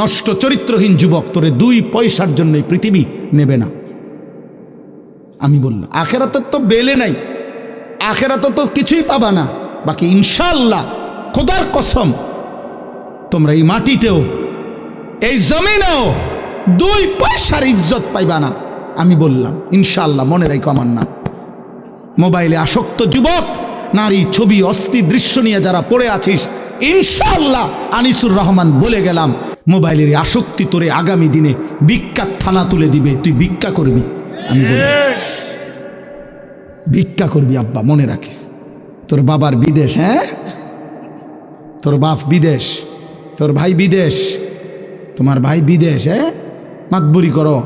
নষ্ট চরিত্রহীন যুবক, তোরে 2 পয়সার জন্যই পৃথিবী নেবে না। আমি বললাম আখেরাতে তো বেলে নাই, আখেরাতে তো কিছুই পাবা না, বাকি ইনশাআল্লাহ খোদার কসম তোমরা এই মাটিতেও এই জমিনেও 2 পয়সার ইজ্জত পাইবা না। আমি বললাম ইনশাআল্লাহ, মনে রাখো আমার নাম। মোবাইলে আসক্ত যুবক, নারী ছবি অস্থি দৃশ্য নিয়ে যারা পড়ে আছিস, ইনশাআল্লাহ আনিসুর রহমান বলে গেলাম, মোবাইলের আসক্তি তোরে আগামী দিনে ভিক্ষার থালা তুলে দিবে, তুই ভিক্ষা করবি। আমি বলি ভিক্ষা করবি আব্বা, মনে রাখিস। তোর বাবার বিদেশ, হ্যাঁ, তোর বাপ বিদেশ, তোর ভাই বিদেশ, তোমার ভাই বিদেশ, হ্যাঁ, মাতবুরি করো,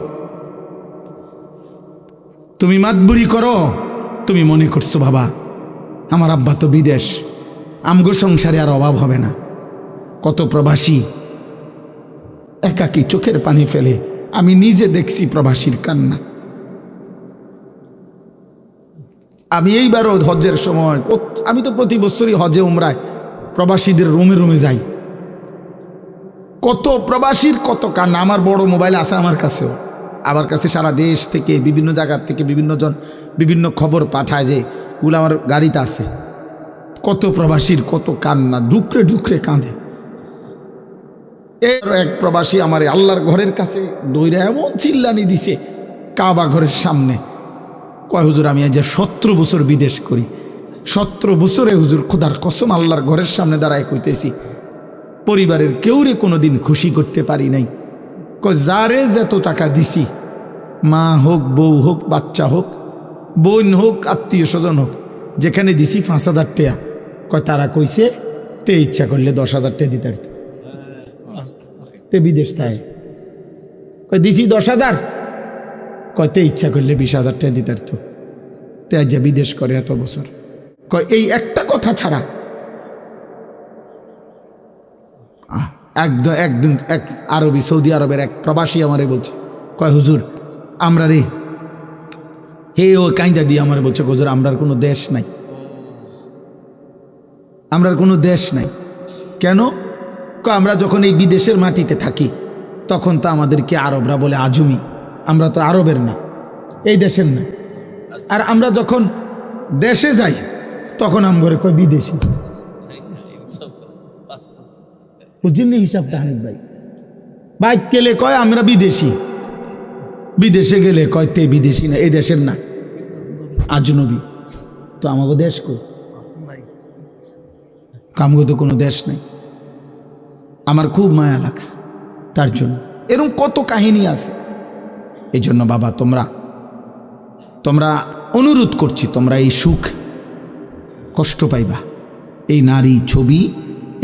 তুমি মাতবুরি করো। তুমি মনে করছো বাবা আমার আব্বা তো বিদেশ, আমগো সংসারে আর অভাব হবে না। কত প্রবাসী একাকী চোখের পানি ফেলে, আমি নিজে দেখছি প্রবাসীর কান্না। আমি এইবারও হজের সময়, আমি তো প্রতি বছরই হজে উমরায় প্রবাসীদের রুমে রুমে যাই, কত প্রবাসীর কত কান্না। আমার বড় মোবাইল আছে আমার কাছেও, আমার কাছে সারা দেশ থেকে বিভিন্ন জায়গার থেকে বিভিন্ন জন বিভিন্ন খবর পাঠায়, যে ওগুলো আমার গাড়িতে আছে। কত প্রবাসীর কত কান্না, ঢুকরে ঢুকরে কাঁদে। এর এক প্রবাসী আমার আল্লাহর ঘরের কাছে দৌড়ে এমন চিল্লানি দিছে কাবা ঘরের সামনে, কয় হুজুর আমি আজ 17 বছর বিদেশ করি, 17 বছরে হুজুর খোদার কসম আল্লাহর ঘরের সামনে দাঁড়ায় কইতেছি পরিবারের কেউরে কোনোদিন খুশি করতে পারি নাই। কয় যারে যত টাকা দিছি, মা হোক বউ হোক বাচ্চা হোক বোন হোক আত্মীয় স্বজন হোক, যেখানে দিছি 5,000 টাকা, কয় তারা কইছে তে ইচ্ছা করলে 10,000 টাকা দিতে পারত, তে বিদেশ তাই কয় দিছি 10,000, কয় তে ইচ্ছা করলে 20,000 টাকা দিতে পারত, তে আজ বিদেশ করে এত বছর। কয় এই একটা কথা ছাড়া। একদিন এক আরবি সৌদি আরবের এক প্রবাসী আমারে বলছে, কয় হুজুর আমরা রে, হে ও কাইন্দা দিয়ে আমারে বলছে হুজুর আমরার কোনো দেশ নাই, আমরার কোনো দেশ নাই। কেন? আমরা যখন এই বিদেশের মাটিতে থাকি তখন তো আমাদেরকে আরবরা বলে আজমি, আমরা তো আরবের না, এই দেশের না। আর আমরা যখন দেশে যাই তখন আমগরে কয় বিদেশি। বুঝলেন হিসাবটা হানিফ ভাই? বাইক গেলে কয় আমরা বিদেশি, বিদেশে গেলে কয় তে বিদেশি না, এই দেশের না, আজনবী। তো আমাকে দেশ কো, কামগো তো কোনো দেশ নাই। আমার খুব মায়া লাগছে তার জন্য। এরকম কত কাহিনী আছে। এই জন্য বাবা তোমরা অনুরোধ করছি, তোমরা এই সুখ কষ্ট পাইবা, এই নারী ছবি,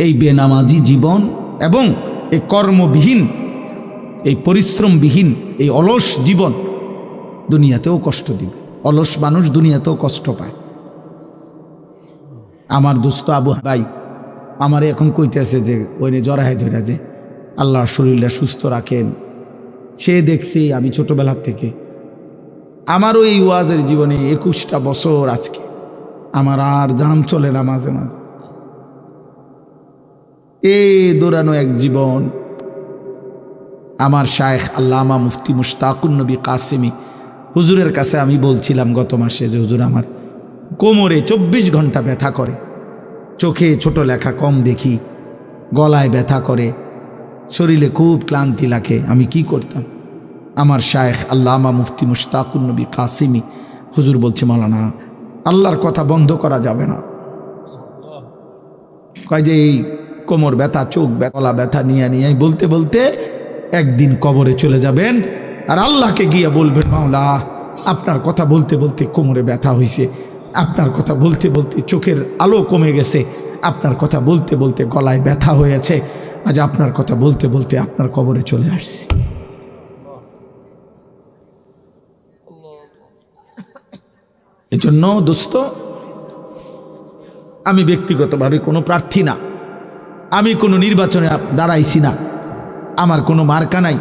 এই বেনামাজি জীবন এবং এই কর্মবিহীন, এই পরিশ্রমবিহীন, এই অলস জীবন দুনিয়াতেও কষ্ট দিবে। অলস মানুষ দুনিয়াতেও কষ্ট পায়। আমার দোস্ত আবু ভাই আমারে এখন কইতেছে যে ওই জরায় ধরা, যে আল্লাহর শরীরটা সুস্থ রাখেন। সে দেখছি আমি ছোটবেলার থেকে, আমারও এই ওয়াজের জীবনে 21টা বছর আজকে, আমার আর জাম চলে না মাঝে মাঝে। দৌড়ানো এক জীবন। আমার শায়েখ আল্লামা মুফতি মুশতাকুন নবী কাসেমি হুজুরের কাছে আমি বলছিলাম গত মাসে যে হুজুর আমার কোমরে 24 ঘন্টা ব্যথা করে, চোখে ছোট লেখা কম দেখি, গলায় ব্যথা করে, শরীরে খুব ক্লান্তি লাগে, আমি কি করতাম? আমার শায়েখ আল্লামা মুফতি মুশতাকুন নবী কাসেমি হুজুর বলছে, মাওলানা আল্লাহর কথা বন্ধ করা যাবে না। কয় যে এই কোমর ব্যথা, চোখ ব্যথা, গলা ব্যথা নিয়ে বলতে বলতে একদিন কবরে চলে যাবেন, আর আল্লাহকে গিয়ে বলবেন, মাওলা আপনার কথা বলতে বলতে কোমরে ব্যথা হয়েছে, আপনার কথা বলতে বলতে চোখের আলো কমে গেছে, আপনার কথা বলতে বলতে গলায় ব্যথা হয়েছে, আজ আপনার কথা বলতে বলতে আপনার কবরে চলে আসছি। এজন্য দোস্ত, আমি ব্যক্তিগতভাবে কোনো প্রার্থী না, আমি কোনো নির্বাচনে দাঁড়াইছি না, আমার কোনো মার্কা নাই।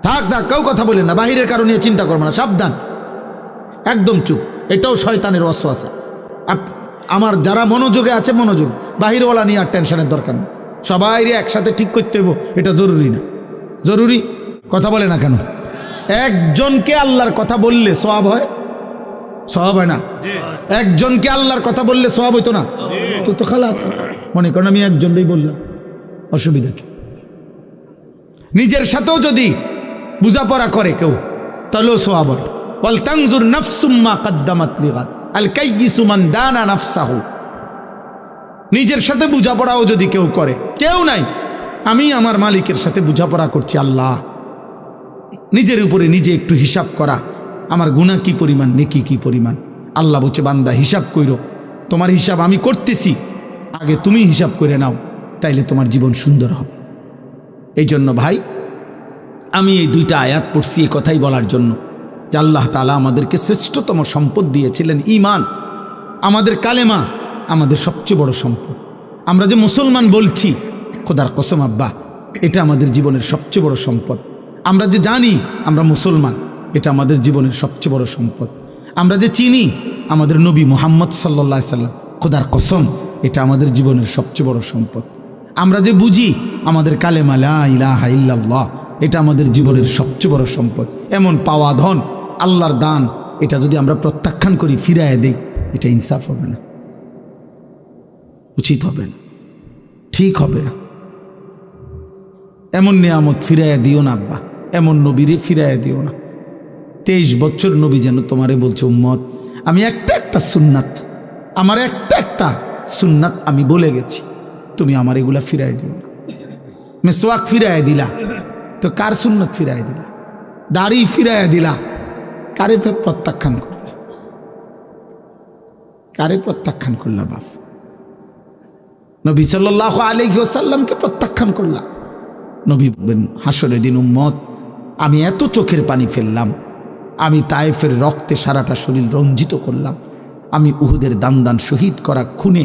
থাক কেউ কথা বলেন না, বাহিরের কারণে চিন্তা করবো না, সাবধান, একদম চুপ। এটাও শয়তানের ওয়াসওয়াসা। আমার যারা মনোযোগে আছে মনোযোগ, বাহিরওয়ালা নিয়ে আর টেনশনের দরকার নেই। সবাই একসাথে ঠিক করতে হইব এটা জরুরি না। জরুরি কথা বলে না কেন? একজনকে আল্লাহর কথা বললে সওয়াব হয়? সওয়াব হয় না? একজনকে আল্লাহর কথা বললে সওয়াব হইতো না? তো খালাস, মনে করেন আমি একজনই বললাম, অসুবিধা কি? নিজের সাথেও যদি বুঝাপড়া করে কেউ তাহলেও সওয়াব হয়। ওয়াল তানজুর নাফসুম মা কদ্দামাত লিগাদ আল কাইয়িসু মান দানা নাফসাহু। নিজের সাথে বুঝাপড়াও যদি কেউ করে, কেউ নাই, আমি আমার মালিকের সাথে বুঝাপড়া করছি আল্লাহ, নিজের উপরে নিজে একটু হিসাব করা, আমার গুনাহ কি পরিমাণ, নেকি কি পরিমাণ। আল্লাহ বলছে বান্দা হিসাব কইরো, তোমার হিসাব আমি করতেছি, আগে তুমি হিসাব করে নাও, তাইলে তোমার জীবন সুন্দর হবে। এই জন্য ভাই আমি এই দুইটা আয়াত পড়ছি এই কথাই বলার জন্য যে আল্লাহ তাআলা আমাদেরকে শ্রেষ্ঠতম সম্পদ দিয়েছিলেন ঈমান। আমাদের কালেমা আমাদের সবচেয়ে বড় সম্পদ। আমরা যে মুসলমান বলছি, খোদার কসম আব্বা, এটা আমাদের জীবনের সবচেয়ে বড় সম্পদ। আমরা যে জানি আমরা মুসলমান, এটা আমাদের জীবনের সবচেয়ে বড় সম্পদ। আমরা যে চিনি আমাদের নবী মুহাম্মদ সাল্লাল্লাহু আলাইহি সাল্লাম, খোদার কসম এটা আমাদের জীবনের সবচেয়ে বড় সম্পদ। আমরা যে বুঝি আমাদের কালেমা লা ইলাহা ইল্লাল্লাহ, এটা আমাদের জীবনের সবচেয়ে বড় সম্পদ। এমন পাওয়া ধন, আল্লাহর দান, এটা যদি আমরা প্রত্যাখ্যান করি, ফিরাইয়া দেই, এটা ইনসাফ হবে না, উচিত হবে না, ঠিক হবে না। এমন নিয়ামত ফিরাইয়া দিও না আব্বা, এমন নবীরে ফিরাইয়া দিও না। 23 বছর নবী যেন তোমারে বলছে উম্মত আমি একটা সুন্নাত, আমার একটা সুন্নাত আমি বলে গেছি, তুমি আমার এগুলা ফিরাই দিও না। মেসওয়াক ফিরাইয়া দিলা, তো কার সুন্নত ফিরাইয়া দিলা? দাড়ি ফিরাইয়া দিলা, কারে প্রত্যাখ্যান করলা? কারে প্রত্যাখ্যান করলা বাপ? নবী সাল্লাল্লাহু আলাইহি ওয়াসাল্লামকে প্রত্যাখ্যান করলা। নবী বলেন হাসরের দিন উম্মত আমি এত চোখের পানি ফেললাম, আমি তায়েফের রক্তে সারাটা শরীর রঞ্জিত করলাম, আমি উহুদের দান শহীদ করা খুনে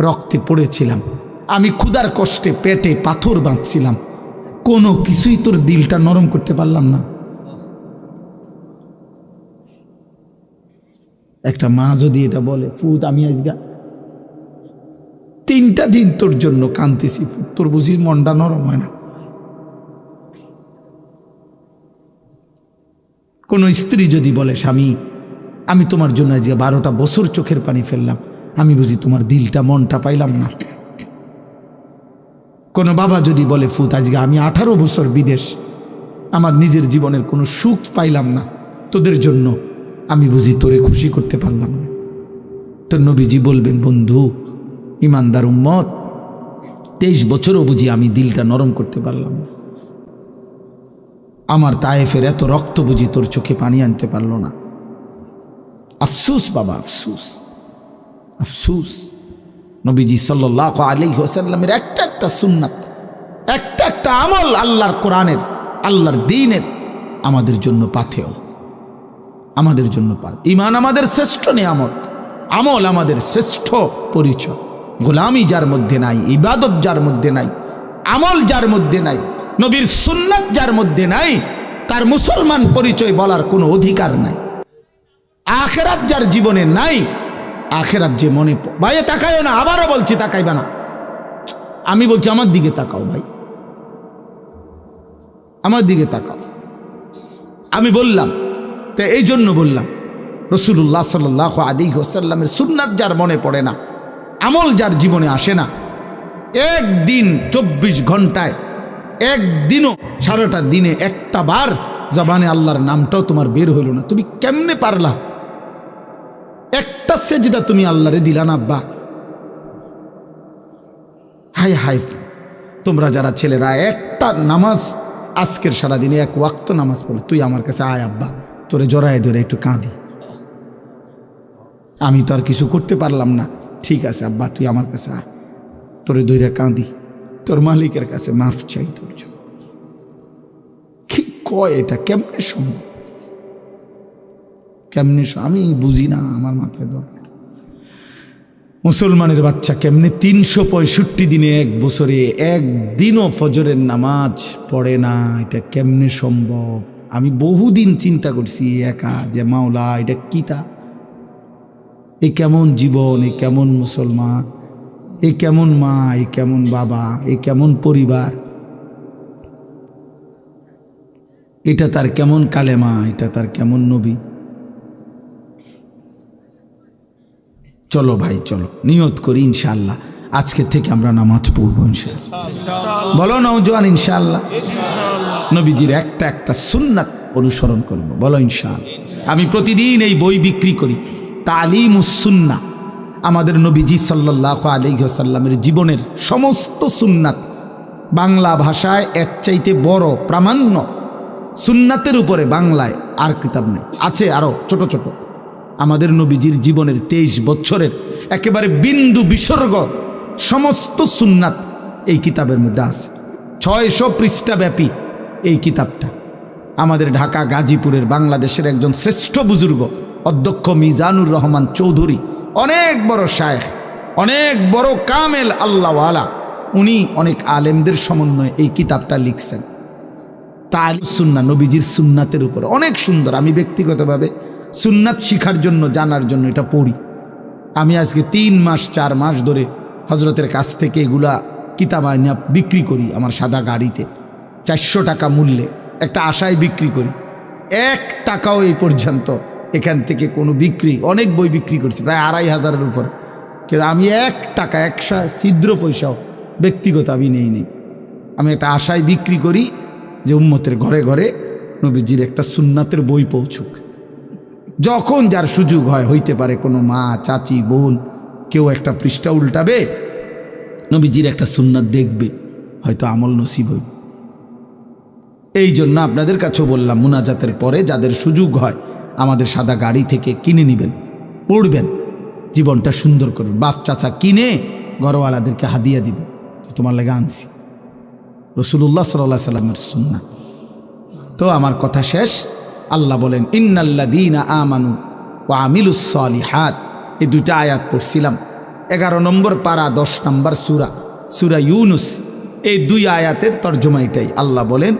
রক্তে পড়েছিলাম, আমি ক্ষুধার কষ্টে পেটে পাথর বাঁধছিলাম, কোনো কিছুই তোর দিলটা নরম করতে পারলাম না। একটা মা যদি এটা বলে, ফুদ আমি আজকে 3টা দিন তোর জন্য কাঁদতেছি, তোর বুঝি মনটা নরম হয় না? কোন স্ত্রী যদি বলে স্বামী আমি তোমার জন্য আজকে 12টা বছর চোখের পানি ফেললাম, আমি বুঝি তোমার দিলটা মনটা পাইলাম না? কোন বাবা যদি বলে ফুত আজকে আমি 18 বছর বিদেশ, আমার নিজের জীবনের কোনো সুখ পাইলাম না, তোদের জন্য আমি বুঝি তোরে খুশি করতে পারলাম না। তো নবীজি বলবেন বন্ধু ইমানদার উম্মত 23 বছরও বুঝি আমি দিলটা নরম করতে পারলাম না, আমার তায়েফের এত রক্ত বুঝি তোর চোখে পানি আনতে পারলো না। আফসুস বাবা, আফসুস, আফসুস। নবীজি সাল্লাল্লাহু আলাইহি ওয়াসাল্লামের একটা সুন্নাত, একটা আমল আল্লাহর কোরআনের, আল্লাহর দ্বীনের আমাদের জন্য পাথেয়, আমাদের জন্য ঈমান আমাদের শ্রেষ্ঠ নিয়ামত, আমল আমাদের শ্রেষ্ঠ পরিচয়। গোলামি যার মধ্যে নাই, ইবাদত যার মধ্যে নাই, আমল যার মধ্যে নাই, নবীর সুন্নাত যার মধ্যে নাই, তার মুসলমান পরিচয় বলার কোনো অধিকার নাই। আখিরাত যার জীবনে নাই, আখিরাত যে মনে ভাই তাকায়ও না, আবারও বলছি তাকাইবা না, আমি বলছি আমার দিকে তাকাও ভাই, আমার দিকে তাকাও। আমি বললাম তো এই জন্য বললাম রাসূলুল্লাহ সাল্লাল্লাহু আলাইহি ওয়াসাল্লামের সুন্নাত যার মনে পড়ে না, আমল যার জীবনে আসে না, একদিন 24 ঘন্টায় একদিনও সারাটা দিনে একটা বার জবানে আল্লাহর নামটাও তোমার বের হইল না, তুমি কেমনে পারলা? একটা সেজদা তুমি আল্লাহরে দিলা না আব্বা? হাই হাই, তোমরা যারা ছেলেরা একটা নামাজ আজকের সারাদিনে 1 ওয়াক্ত নামাজ পড়ো, তুই আমার কাছে আয় আব্বা, তোরে জড়ায় ধরে একটু কাঁদি, আমি তো আর কিছু করতে পারলাম না, ঠিক আছে আব্বা তুই আমার কাছে আয়, তোরে ধরে কাঁদি, তোর মালিকের কাছে মাফ চাই তোর জন্য। কি কয় এটা? কেমনে সম্ভব? কেমনে? আমি বুঝি না, আমার মাথায় ধরে। মুসলমানের বাচ্চা কেমনে 365 দিনে 1 বছরে একদিনও ফজরের নামাজ পড়ে না? এটা কেমনে সম্ভব? আমি বহুদিন চিন্তা করছি একা যে মাওলা এটা কি, তা এই কেমন জীবন, এই কেমন মুসলমান? এ কেমন মা, এ কেমন বাবা, এ কেমন পরিবার, এটা তার কেমন কালেমা, এটা তার কেমন নবী। চলো ভাই চলো, নিয়ত করি ইনশাআল্লাহ আজকে থেকে আমরা নামাজ পড়বো ইনশাআল্লাহ। বলো নওজোয়ান ইনশাআল্লাহ নবীজির একটা একটা সুন্নাত অনুসরণ করব, বলো ইনশাআল্লাহ। আমি প্রতিদিন এই বই বিক্রি করি, তালিমুস সুন্নাহ, আমাদের নবীজি সাল্লাল্লাহু আলাইহি ওয়াসাল্লামের জীবনের সমস্ত সুন্নাত বাংলা ভাষায় এর চাইতে বড় প্রামাণ্য সুন্নাতের উপরে বাংলায় আর কিতাব নেই। আছে আরো ছোট ছোট, আমাদের নবীজির জীবনের 23 বছরের একেবারে বিন্দু বিসর্গ সমস্ত সুন্নাত এই কিতাবের মধ্যে আছে। 600 পৃষ্ঠা ব্যাপী এই কিতাবটা আমাদের ঢাকা গাজীপুরের বাংলাদেশের একজন শ্রেষ্ঠ বুজুর্গ অধ্যক্ষ মিজানুর রহমান চৌধুরী, অনেক বড় শায়েখ, অনেক বড় কামেল আল্লাহওয়ালা, উনি অনেক আলেমদের সমন্বয়ে এই কিতাবটা লিখছেন। তালিম সুন্নাহ, নবীজির সুন্নাতের উপরে অনেক সুন্দর। আমি ব্যক্তিগতভাবে সুন্নাত শিখার জন্য, জানার জন্য এটা পড়ি। আমি আজকে 3 মাস 4 মাস ধরে হজরতের কাছ থেকে এগুলা কিতাব আইনা বিক্রি করি আমার সাদা গাড়িতে 400 টাকা মূল্যে, একটা আশায় বিক্রি করি। 1 টাকাও এই পর্যন্ত এখান থেকে কোনো বিক্রি, অনেক বই বিক্রি করছি প্রায় 2500-এর উপরে, কিন্তু আমি 1 টাকা 1 ছিদ্র পয়সাও ব্যক্তিগত আমি নেই। আমি একটা আশায় বিক্রি করি যে উম্মতের ঘরে ঘরে নবীজির একটা সুন্নাতের বই পৌঁছুক। যখন যার সুযোগ হয়, হইতে পারে কোনো মা, চাচি, বোন কেউ একটা পৃষ্ঠা উল্টাবে, নবীজির একটা সুন্নাত দেখবে, হয়তো আমল নসিব হইবে। এই জন্য আপনাদের কাছেও বললাম, মুনাজাতের পরে যাদের সুযোগ হয় আমাদের সাদা গাড়ি থেকে কিনে নেবেন, পড়বেন, জীবনটা সুন্দর করবেন। বাপ চাচা কিনে ঘরওয়ালাদেরকে হাদিয়া দিবেন, তোমার লেগে আনছি, রাসূলুল্লাহ সাল্লাল্লাহু আলাইহি সাল্লামের সুন্নাত। তো আমার কথা শেষ। আল্লাহ বলেন ইন্নাল্লাযীনা আমানু ওয়া আমিলুস সালিহাত, এই 2টা আয়াত পড়ছিলাম। 11 নম্বর পারা 10 নম্বর সূরা ইউনুস, এই 2 আয়াতের তর্জমা এটাই। আল্লাহ বলেন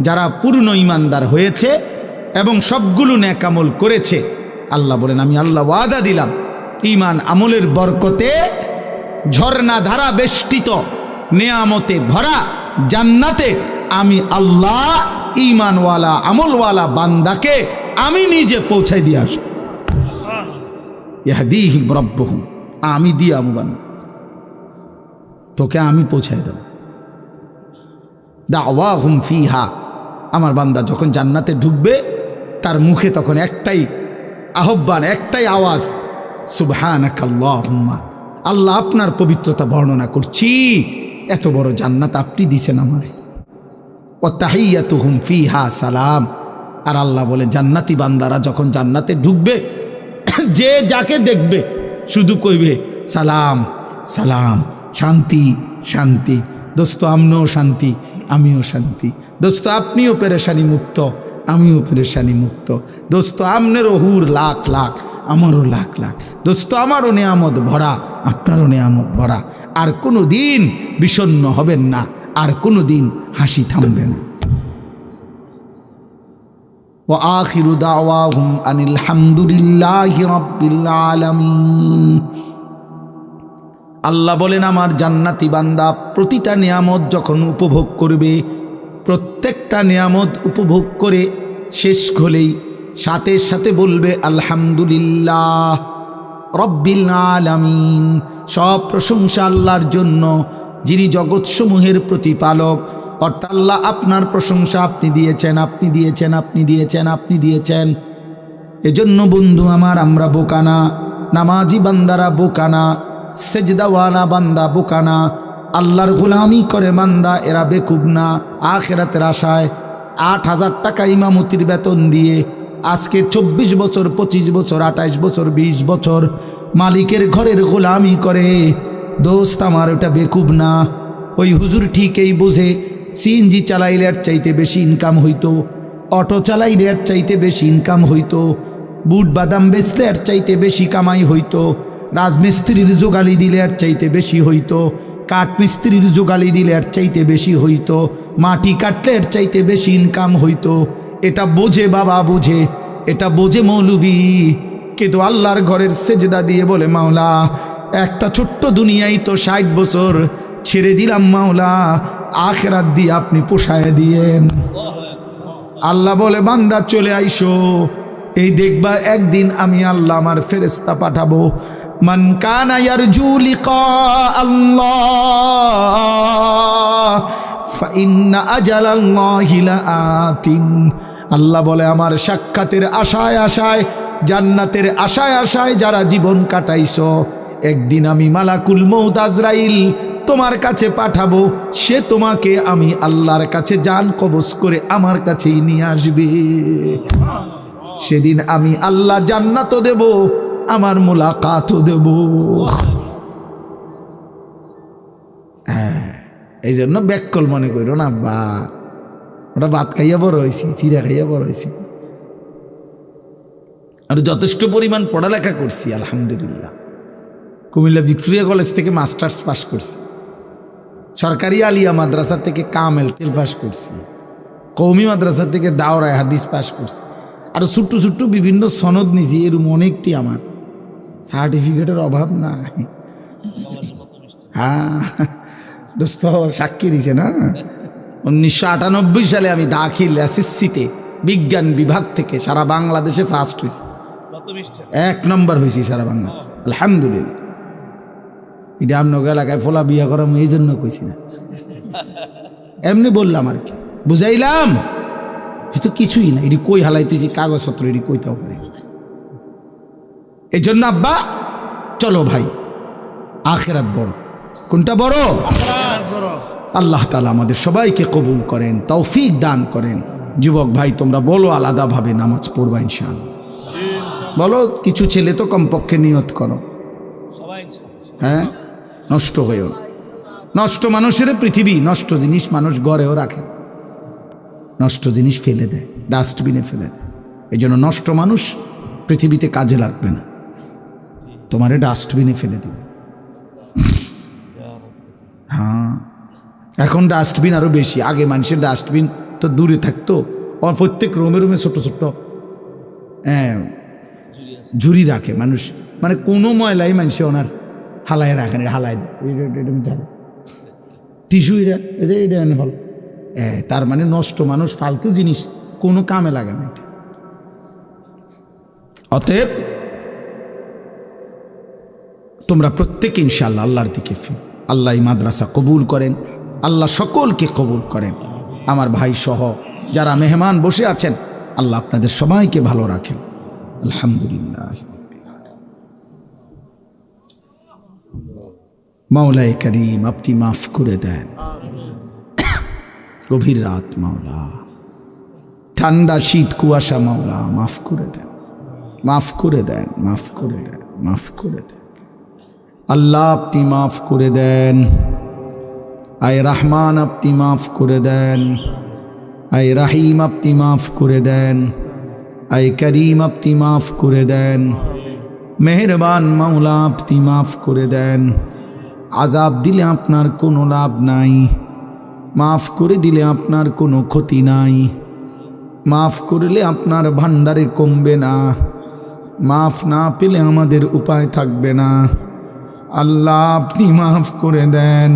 যারা পূর্ণ ঈমানদার হয়েছে এবং সবগুলো নেক আমল করেছে, আল্লাহ বলেন আমি আল্লাহ ওয়াদা দিলাম ঈমান আমলের বরকতে ঝর্ণা ধারা বেষ্টিত নেয়ামতে ভরা জান্নাতে আমি আল্লাহ ঈমানওয়ালা আমলওয়ালা বান্দাকে আমি নিজে পৌঁছাই দিয়ে আসব। ইয়াহদিহিম রাব্বুহুম, আমি দিয়া বান্দা তোকে আমি পৌঁছাই দেব। দাওয়াহুম ফিহা, আমার বান্দা যখন জান্নাতে ঢুকবে তার মুখে তখন একটাই আহ্বান, একটাই আওয়াজ, সুবহানাকাল্লাহুম্মা, আল্লাহ আপনার পবিত্রতা বর্ণনা করছি, এত বড় জান্নাত আপনি দিছেন আমারে। ওয়া তাহিয়াতুহুম ফিহা সালাম, আর আল্লাহ বলে জান্নাতি বান্দারা যখন জান্নাতে ঢুকবে যে যাকে দেখবে শুধু কইবে সালাম সালাম, শান্তি শান্তি। দোস্ত আমরাও শান্তি, আমিও শান্তি। দোস্ত আপনিও পেরেশানি মুক্ত, আমিও পেরেশানি মুক্ত। দোস্ত আপনারও হুর লাখ লাখ, আমারও লাখ লাখ। দোস্ত আমারও নেয়ামত ভরা, আপনারও নেয়ামত ভরা। আর কোনো দিন বিষণ্ণ হবেন না, আর কোনো দিন হাসি থামবে না। ওয়া আখিরু দাওয়াহুম আনিল হামদুলিল্লাহি রাব্বিল আলামিন। আল্লাহ বলেন আমার জান্নাতি বান্দা প্রতিটা নিয়ামত যখন উপভোগ করবে, প্রত্যেকটা নিয়ামত উপভোগ করে শেষ হলেই সাথে সাথে বলবে আলহামদুলিল্লাহ রব্বিল আলামিন। সব প্রশংসা আল্লাহর জন্য, যিনি জগৎসমূহের প্রতিপালক। অর্থাৎ আল্লাহ আপনার প্রশংসা আপনি দিয়েছেন, আপনি দিয়েছেন, আপনি দিয়েছেন, আপনি দিয়েছেন। এজন্য বন্ধু আমার, আমরা বোকানা, নামাজি বান্দারা বোকানা, সেজদাওয়ালা বান্দা বোকানা, আল্লাহর গোলামি করে বান্দা এরা বেকুব না। আখিরাতের আশায় 8,000 টাকা ইমামতির বেতন দিয়ে আজকে 24 বছর, 25 বছর, 28 বছর, 20 বছর মালিকের ঘরের গোলামি করে। দোস্ত আমার, ওটা বেকুব না। ওই হুজুর ঠিকই বোঝে সিএনজি চালাইলে এর চাইতে বেশি ইনকাম হইতো, অটো চালাইলে এর চাইতে বেশি ইনকাম হইতো, বুট বাদাম বেচলে এর চাইতে বেশি কামাই হইতো, রাজমিস্ত্রির জোগালি দিলে এর চাইতে বেশি হইতো, কাঠমিস্ত্রির জোগালি দিলে এর চাইতে বেশি হইতো, মাটি কাটলে এর চাইতে বেশি ইনকাম হইতো। এটা বোঝে বাবা, বোঝে, এটা বোঝে মৌলভী। কিন্তু আল্লাহর ঘরের সেজদা দিয়ে বলে মাওলা একটা ছোট্ট দুনিয়াই তো 60 বছর, ছেড়ে দিলাম মাওলা, আখিরাত দিয়ে আপনি পোষায় দিয়েন। আল্লাহ বলে বান্দা চলে আইসো, এই দেখবা একদিন আমি আল্লাহ আমার ফেরেশতা পাঠাবো। মান কানা ইয়ারজু লিকা আল্লাহ ফাইন্না আজালাল্লাহি লাআতিন। আল্লাহ বলে আমার সাক্ষাতের আশায় আশায়, জান্নাতের আশায় আশায় যারা জীবন কাটাইছো, একদিন আমি মালাকুল মউত আজরাইল তোমার কাছে পাঠাবো, সে তোমাকে আমি আল্লাহর কাছে জান কবজ করে আমার কাছেই নিয়ে আসবে। সেদিন আমি আল্লাহ জান্নাতও দেব, আমার মুলাকাতও দেব। এই জন্য ব্যাককল মনে করো না, বা ওটা ভাত খাইয়া বড় হয়েছি, চিরা খাইয়া বড় হয়েছি, আর যথেষ্ট পরিমাণ পড়ালেখা করছি আলহামদুলিল্লাহ। কুমিল্লা ভিক্টোরিয়া কলেজ থেকে মাস্টার্স পাস করছি, সরকারি আলিয়া মাদ্রাসা থেকে কামেল পাস করছি, কৌমি মাদ্রাসা থেকে দাওরায় হাদিস পাস করছি, আর ছোট্ট ছোট্ট বিভিন্ন সনদ নিয়েছি, এরকম অনেকটি আমার সার্টিফিকেটের অভাব নাই। হ্যাঁ দোস্ত সাক্ষী দিছে না। 1998 সালে আমি দাখিল এসএসসিতে বিজ্ঞান বিভাগ থেকে সারা বাংলাদেশে ফার্স্ট হয়েছি, 1 নম্বর হয়েছি সারা বাংলাদেশ আলহামদুলিল্লাহ। এটা আপনার এলাকায় ফলা বিয়া করা এই জন্য কইছি না, এমনি বললাম আর কি, বুঝাইলাম। তো কিছুই না, এটি কই হালাইতেছি কাগজপত্র, এটি কইতেও পারি। এই জন্য আব্বা চলো ভাই, আখিরাত বড়। কোনটা বড়? আল্লাহ তাআলা আমাদের সবাইকে কবুল করেন, তৌফিক দান করেন। যুবক ভাই তোমরা বলো আলাদাভাবে নামাজ পড়বা ইনশাআল্লাহ। বলো কিছু ছেলে তো কমপক্ষে নিয়ত করো, হ্যাঁ নষ্ট হয়েও না। নষ্ট মানুষের পৃথিবী, নষ্ট জিনিস মানুষ গড়েও রাখে, নষ্ট জিনিস ফেলে দেয়, ডাস্টবিনে ফেলে দেয়। এই জন্য নষ্ট মানুষ পৃথিবীতে কাজে লাগবে না, তোমারে ডাস্টবিনে ফেলে দিবে। হ্যাঁ এখন ডাস্টবিন আরো বেশি, আগে মানুষের ডাস্টবিন তো দূরে থাকতো, আর প্রত্যেক রুমে রুমে ছোট ছোট ঝুড়ি রাখে মানুষ, মানে কোনো ময়লাই মানুষে ওনার হালায় রাখেন, হালায় দেয় টিস্যু, এটা হল। তার মানে নষ্ট মানুষ, ফালতু জিনিস কোনো কামে লাগে না এটা। অতএব তোমরা প্রত্যেকে ইনশাআল্লাহ আল্লাহর দিকে ফির। আল্লাহ এই মাদ্রাসা কবুল করেন, আল্লাহ সকলকে কবুল করেন। আমার ভাই সহ যারা মেহমান বসে আছেন, আল্লাহ আপনাদের সবাইকে ভালো রাখেন। আলহামদুলিল্লাহ। মাওলায়ে করিম আপনি মাফ করে দেন। গভীর রাত মাওলা, ঠান্ডা শীত কুয়াশা মাওলা মাফ করে দেন, মাফ করে দেন, মাফ করে দেন, মাফ করে দেন। আল্লাহ আপনি মাফ করে দেন। আয় রহমান আপনি মাফ করে দেন। আয় রাহিম আপনি মাফ করে দেন। আয় করিম আপনি মাফ করে দেন। মেহেরবান মাওলা আপনি মাফ করে দেন। আযাব দিলে আপনার কোনো লাভ নাই, মাফ করে দিলে আপনার কোনো ক্ষতি নাই, মাফ করলে আপনার ভান্ডারে কমবে না, মাফ না পেলে আমাদের উপায় থাকবে না। আল্লাহ আপনি মাফ করে দেন।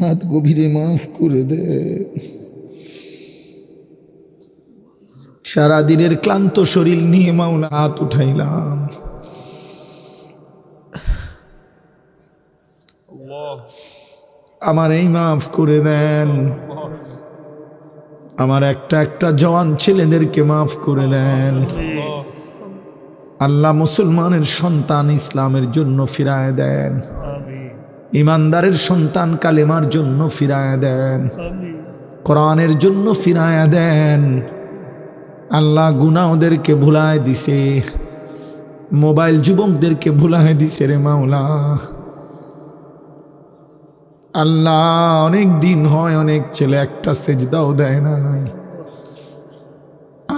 হাত গভীরে মাফ করে দে। সারাদিনের ক্লান্ত শরীর নিয়ে মাওলা হাত উঠাইলাম, আমার এই মাফ করে দেন। আমার একটা একটা জওয়ান ছেলেদেরকে মাফ করে দেন। আল্লাহ মুসলমানের সন্তান ইসলামের জন্য ফিরায় দেন, ইমানদারের সন্তান কালেমার জন্য ফিরায় দেন, কোরআনের জন্য ফিরায় দেন। আল্লাহ গুনাহ ওদেরকে ভুলায় দিছে, মোবাইল যুবকদেরকে ভুলায় দিছে রে মাওলা। আল্লাহ অনেক দিন হয় অনেক ছেলে একটা সেজদাও দেয় নাই।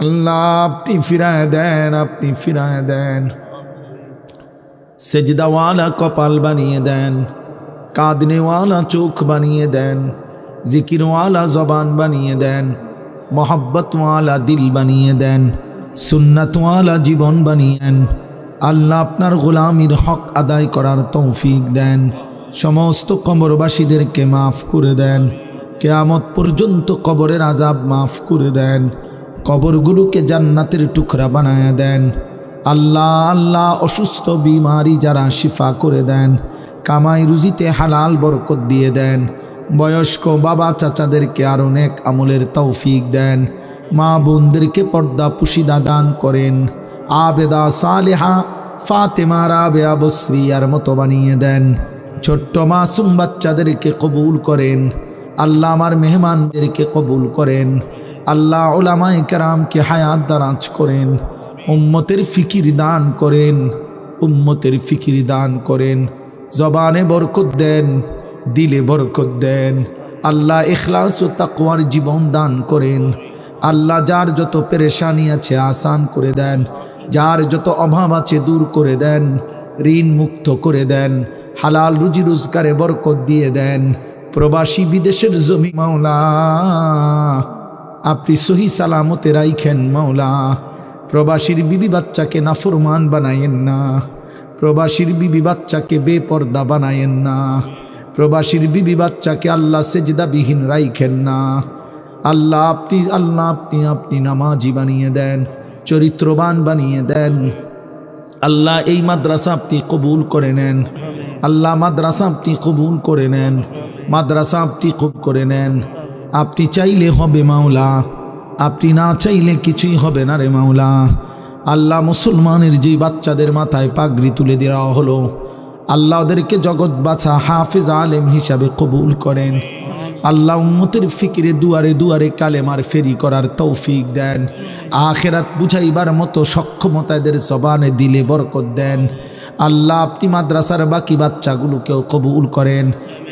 আল্লাহ আপনি ফিরায় দেন, আপনি ফিরায় দেন। সেজদাওয়ালা কপাল বানিয়ে দেন, কাঁদনেওয়ালা চোখ বানিয়ে দেন, জিকিরওয়ালা জবান বানিয়ে দেন। মোহাব্বতওয়ালা দিল বানিয়ে দেন, সুন্নাতওয়ালা জীবন বানিয়েন। আল্লাহ আপনার গোলামির হক আদায় করার তৌফিক দেন। সমস্ত কবরবাসীদেরকে মাফ করে দেন। কিয়ামত পর্যন্ত কবরের আযাব মাফ করে দেন। কবরগুলোকে জান্নাতের টুকরা বানায় দেন। আল্লাহ আল্লাহ অসুস্থ বিমারি যারা শিফা করে দেন। কামাই রুজিতে হালাল বরকত দিয়ে দেন। বয়স্ক বাবা চাচাদেরকে আরো নেক আমলের তৌফিক দেন। মা বোনদেরকে পর্দা পুশিদা দান করেন। আবেদা সালেহা ফাতেমা রাবেয়া বসরিয়ার মতো বানিয়ে দেন। ছোট্ট মাসুম বাচ্চাদেরকে কবুল করেন। আল্লাহ আমার মেহমানদেরকে কবুল করেন। আল্লাহ উলামায়ে কেরামকে হায়াত দারাজ করেন। উম্মতের ফিকির দান করেন। উম্মতের ফিকির দান করেন। জবানে বরকত দেন, দিলে বরকত দেন। আল্লাহ ইখলাস ও তাকওয়ার জীবন দান করেন। আল্লাহ যার যত পেরেশানি আছে আসান করে দেন। যার যত অভাব আছে দূর করে দেন। ঋণ মুক্ত করে দেন। হালাল রুজি রোজগারে বরকত দিয়ে দেন। প্রবাসী বিদেশের জমি মাওলা আপনি সহি সালামতে রাইখেন মাওলা। প্রবাসীর বিবি বাচ্চাকে নাফরমান বানায়েন না। প্রবাসীর বিবি বাচ্চাকে বেপর্দা বানায়েন না। প্রবাসীর বিবি বাচ্চাকে আল্লাহ সেজদাবিহীন রাইখেন না। আল্লাহ আপনি নামাজি বানিয়ে দেন, চরিত্রবান বানিয়ে দেন। আল্লাহ এই মাদ্রাসা আপনি কবুল করে নেন। আল্লাহ মাদ্রাসা আপনি কবুল করে নেন। মাদ্রাসা আপনি কবুল করে নেন। আপনি চাইলে হবে মাওলা, আপনি না চাইলে কিছুই হবে না রে মাওলা। আল্লাহ মুসলমানের যে বাচ্চাদের মাথায় পাগড়ি তুলে দেওয়া হলো, আল্লাহ ওদেরকে জগৎ বাছা হাফেজ আলেম হিসাবে কবুল করেন। আল্লাহ উম্মতের ফিকিরে দুয়ারে দুয়ারে কালেমার ফেরি করার তৌফিক দেন। আখিরাত বুঝাইবার মতো সক্ষমতা এদের জবানে দিলে বরকত দেন। আল্লাহ আপনি মাদ্রাসার বাকি বাচ্চাগুলোকেও কবুল করেন,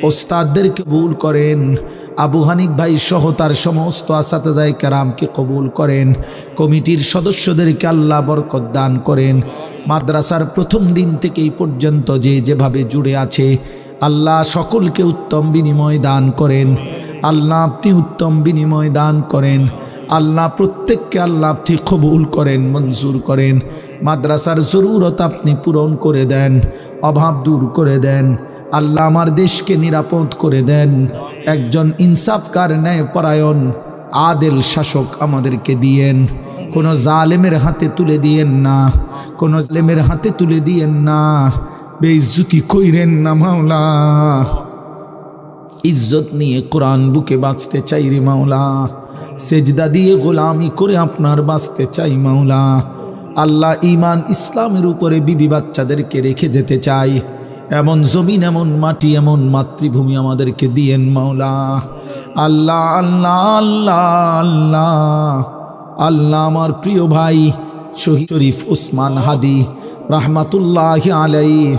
ওস্তাদদেরকে কবুল করেন। আবু হানিফ ভাই সহ তার সমস্ত আসাতেজায়ে কেরামকে কবুল করেন। কমিটির সদস্যদেরকে আল্লাহ বরকত দান করেন। মাদ্রাসার প্রথম দিন থেকে এই পর্যন্ত যে যেভাবে জুড়ে আছে আল্লাহ সকলকে উত্তম বিনিময় দান করেন। আল্লাহ আপনি উত্তম বিনিময় দান করেন। আল্লাহ প্রত্যেককে আল্লাহ আপনি কবুল করেন, মঞ্জুর করেন। মাদ্রাসার জরুরত আপনি পূরণ করে দেন, অভাব দূর করে দেন। আল্লাহ আমার দেশকে নিরাপদ করে দেন। একজন ইনসাফকার ন্যায়পরায়ণ আদেল শাসক আমাদেরকে দিয়েন। কোনো জালেমের হাতে তুলে দিয়েন না, কোনো জালেমের হাতে তুলে দিয়েন না। বেইজ্জতি কইরেন না মাওলা। ইজ্জত নিয়ে কোরআন বুকে বাঁচতে চাই রে মাওলা। সেজদা দিয়ে গোলামি করে আপনার বাঁচতে চাই মাওলা। আল্লাহ ঈমান ইসলামের উপরে বিবি বাচ্চাদেরকে রেখে যেতে চাই। এমন জমিন, এমন মাটি, এমন মাতৃভূমি আমাদেরকে দিয়েন মাওলা। আল্লাহ আল্লাহ আল্লাহ আল্লাহ আল্লাহ আমার প্রিয় ভাই শহীদ শরীফ ওসমান হাদি রাহমাতুল্লাহি আলাইহি,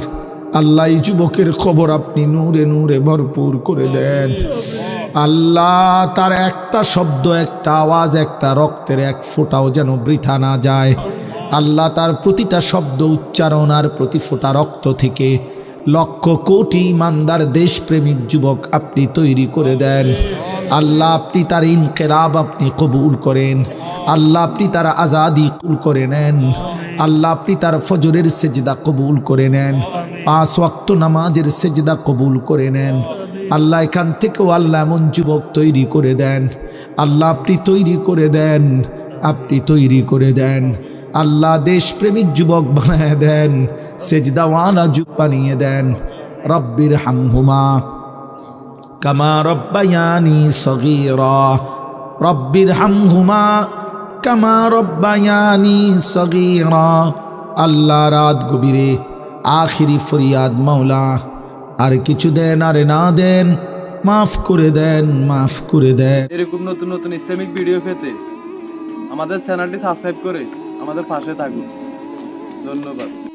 আল্লাহ এই যুবকের খবর আপনি নূরে নূরে ভরপুর করে দেন। আল্লাহ তার একটা শব্দ, একটা আওয়াজ, একটা রক্তের এক ফোঁটাও যেন বৃথা না যায়। আল্লাহ তার প্রতিটা শব্দ উচ্চারণ আর প্রতি ফোঁটা রক্ত থেকে লক্ষ কোটি ইমানদার দেশপ্রেমিক যুবক আপনি তৈরি করে দেন। আল্লাহ আপনি তার ইনকিলাব আপনি কবুল করেন। আল্লাহ আপনি তার আজাদি কবুল করে নেন। আল্লাহ আপনি তার ফজরের সেজদা কবুল করে নেন। 5 ওয়াক্ত নামাজের সেজদা কবুল করে নেন। আল্লাহ এখান থেকেও আল্লাহ এমন যুবক তৈরি করে দেন। আল্লাহ আপনি তৈরি করে দেন, আপনি তৈরি করে দেন। আল্লাহ দেশপ্রেমিক যুবক বানিয়ে দেন, সেজদাওয়ালা যুবক বানিয়ে দেন। রব্বির হামহুমা কামা রব্বায়ানি সগীরা, রব্বির হামহুমা কামা রব্বায়ানি সগীরা। আল্লাহ রাত গভীরে আখিরি ফরিয়াদ মাওলা, আর কিছু দেন আর না দেন, মাফ করে দেন, মাফ করে দেন। এরকম নতুন নতুন ইসলামিক ভিডিও পেতে আমাদের চ্যানেলটি সাবস্ক্রাইব করে আমাদের পাশে থাকুন। ধন্যবাদ।